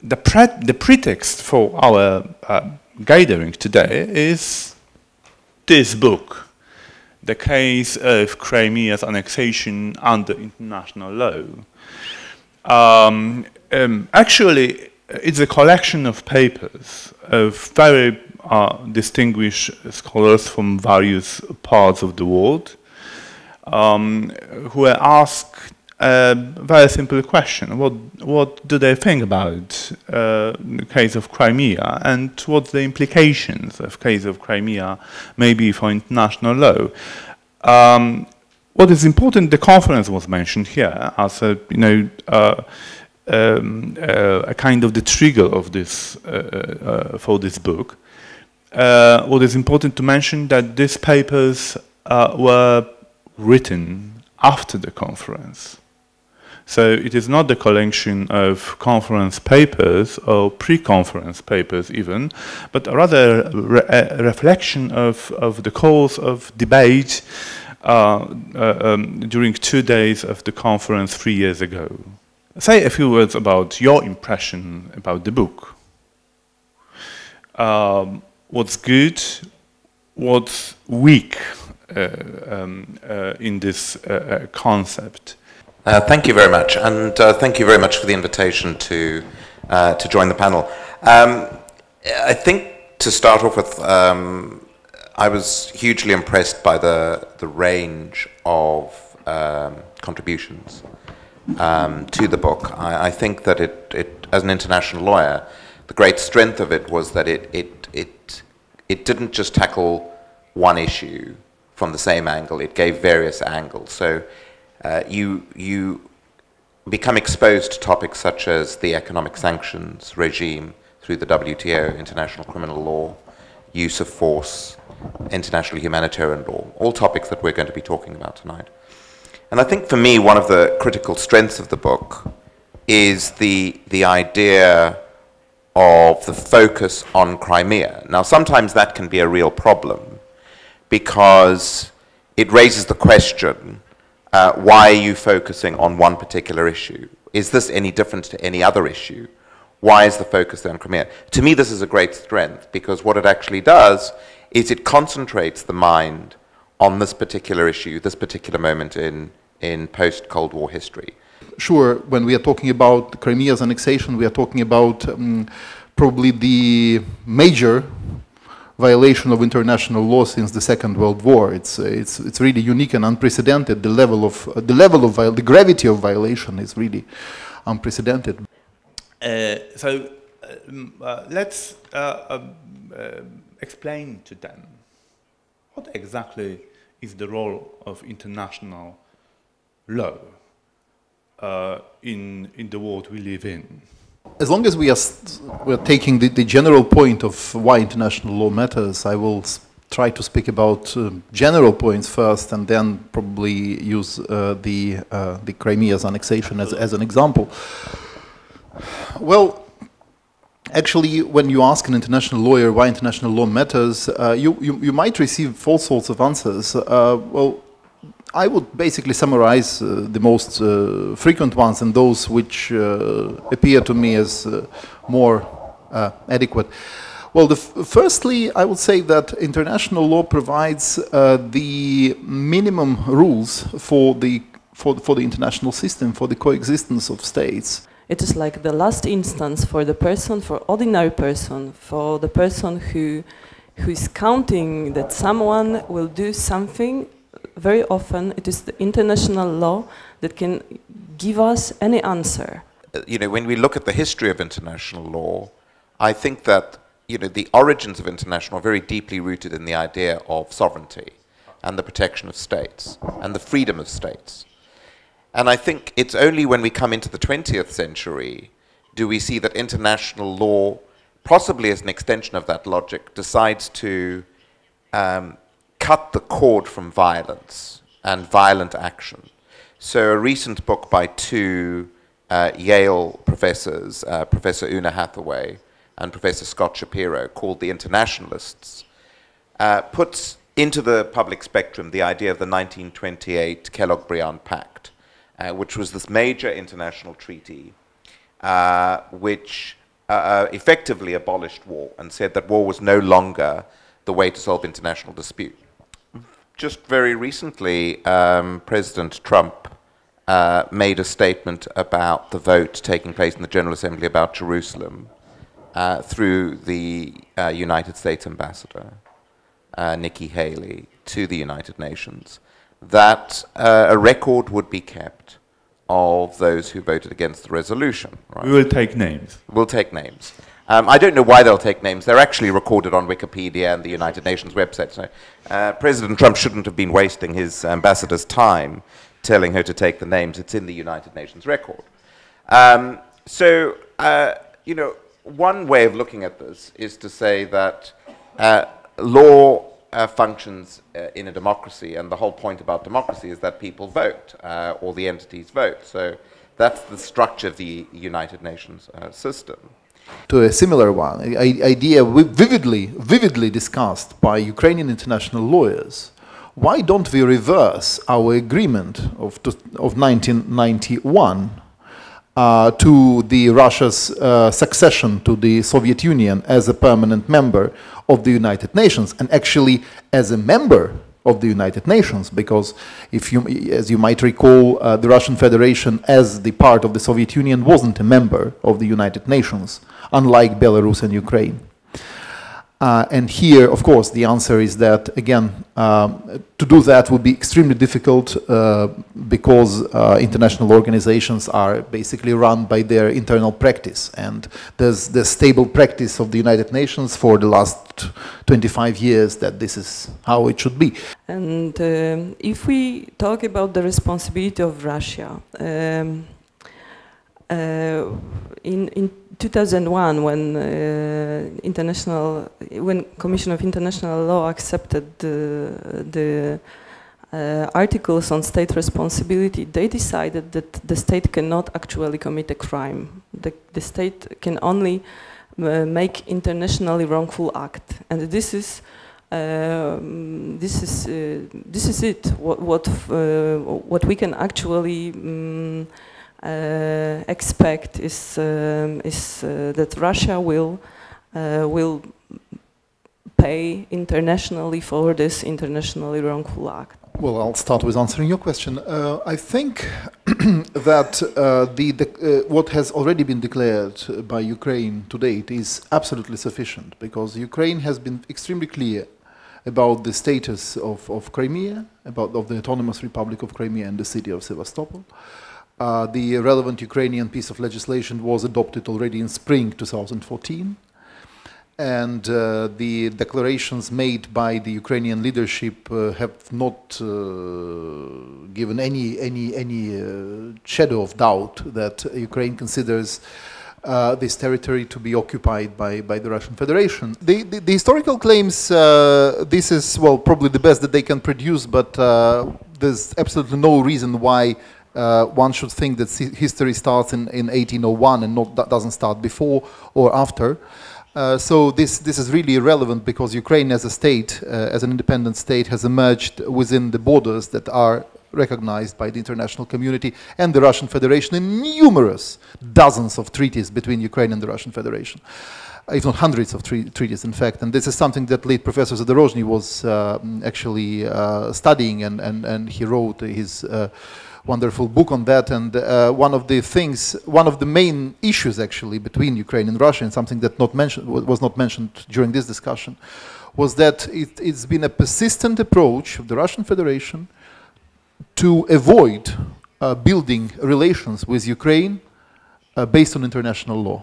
the pretext for our gathering today is this book, The Case of Crimea's Annexation Under International Law. Actually, it's a collection of papers of very distinguished scholars from various parts of the world who were asked a very simple question: what do they think about the case of Crimea, and what the implications of case of Crimea maybe for international law? What is important, the conference was mentioned here as a a kind of the trigger of this for this book. What is important to mention that these papers were written after the conference. So it is not the collection of conference papers or pre-conference papers even, but rather a reflection of the course of debate during 2 days of the conference 3 years ago. Say a few words about your impression about the book. What's good, what's weak in this concept? Thank you very much, and thank you very much for the invitation to join the panel. I think to start off with, I was hugely impressed by the range of contributions to the book. I think that it, as an international lawyer, the great strength of it was that it didn't just tackle one issue from the same angle. It gave various angles. So you become exposed to topics such as the economic sanctions regime through the WTO, international criminal law, use of force, international humanitarian law, all topics that we're going to be talking about tonight. And I think for me, one of the critical strengths of the book is the idea of the focus on Crimea. Now, sometimes that can be a real problem because it raises the question, why are you focusing on one particular issue? Is this any different to any other issue? Why is the focus there on Crimea? To me, this is a great strength because what it actually does is it concentrates the mind on this particular issue, this particular moment in post-Cold War history. Sure, when we are talking about Crimea's annexation, we are talking about probably the major violation of international law since the Second World War. It's really unique and unprecedented. The gravity of violation is really unprecedented. Let's explain to them what exactly is the role of international law in the world we live in. As long as we are taking the general point of why international law matters, I will try to speak about general points first, and then probably use the Crimea's annexation as an example. Well, actually, when you ask an international lawyer why international law matters, you might receive all sorts of answers. Well, I would basically summarize the most frequent ones and those which appear to me as more adequate. Well, firstly, I would say that international law provides the minimum rules for the international system, for the coexistence of states. It is like the last instance for the person, for ordinary person, for the person who is counting that someone will do something. Very often it is the international law that can give us any answer. You know, when we look at the history of international law, I think that, you know, the origins of international are very deeply rooted in the idea of sovereignty and the protection of states and the freedom of states. And I think it's only when we come into the 20th century do we see that international law, possibly as an extension of that logic, decides to cut the cord from violence and violent action. So a recent book by two Yale professors, Professor Una Hathaway and Professor Scott Shapiro, called The Internationalists, puts into the public spectrum the idea of the 1928 Kellogg-Briand Pact, which was this major international treaty which effectively abolished war and said that war was no longer the way to solve international dispute. Just very recently, President Trump made a statement about the vote taking place in the General Assembly about Jerusalem through the United States Ambassador, Nikki Haley, to the United Nations, that a record would be kept of those who voted against the resolution. Right? We will take names. We'll take names. I don't know why they'll take names. They're actually recorded on Wikipedia and the United Nations website. So President Trump shouldn't have been wasting his ambassador's time telling her to take the names. It's in the United Nations record. You know, one way of looking at this is to say that law functions in a democracy, and the whole point about democracy is that people vote, or the entities vote. So that's the structure of the United Nations system. To a similar one, idea vividly discussed by Ukrainian international lawyers. Why don't we reverse our agreement of 1991 to the Russia's succession to the Soviet Union as a permanent member of the United Nations, and actually as a member of the United Nations, because if you, as you might recall, the Russian Federation as the part of the Soviet Union wasn't a member of the United Nations, unlike Belarus and Ukraine. And here, of course, the answer is that, again, to do that would be extremely difficult because international organizations are basically run by their internal practice. And there's the stable practice of the United Nations for the last 25 years that this is how it should be. And if we talk about the responsibility of Russia, in 2001, when Commission of International Law accepted the articles on state responsibility, they decided that the state cannot actually commit a crime. The state can only make internationally wrongful act, and this is it. What we can actually expect is that Russia will pay internationally for this internationally wrongful act. Well, I'll start with answering your question. I think that what has already been declared by Ukraine to date is absolutely sufficient, because Ukraine has been extremely clear about the status of Crimea, of the Autonomous Republic of Crimea and the city of Sevastopol. The relevant Ukrainian piece of legislation was adopted already in spring 2014, and the declarations made by the Ukrainian leadership have not given any shadow of doubt that Ukraine considers this territory to be occupied by the Russian Federation. The historical claims, this is, well, probably the best that they can produce, but there's absolutely no reason why one should think that history starts in 1801 and doesn't start before or after. So this is really irrelevant, because Ukraine as a state, as an independent state, has emerged within the borders that are recognized by the international community and the Russian Federation in numerous dozens of treaties between Ukraine and the Russian Federation, if not hundreds of treaties, in fact. And this is something that late Professor Zadorozhny was actually studying, and he wrote his wonderful book on that. And one of the main issues actually between Ukraine and Russia, and something that was not mentioned during this discussion, was that it's been a persistent approach of the Russian Federation to avoid building relations with Ukraine based on international law.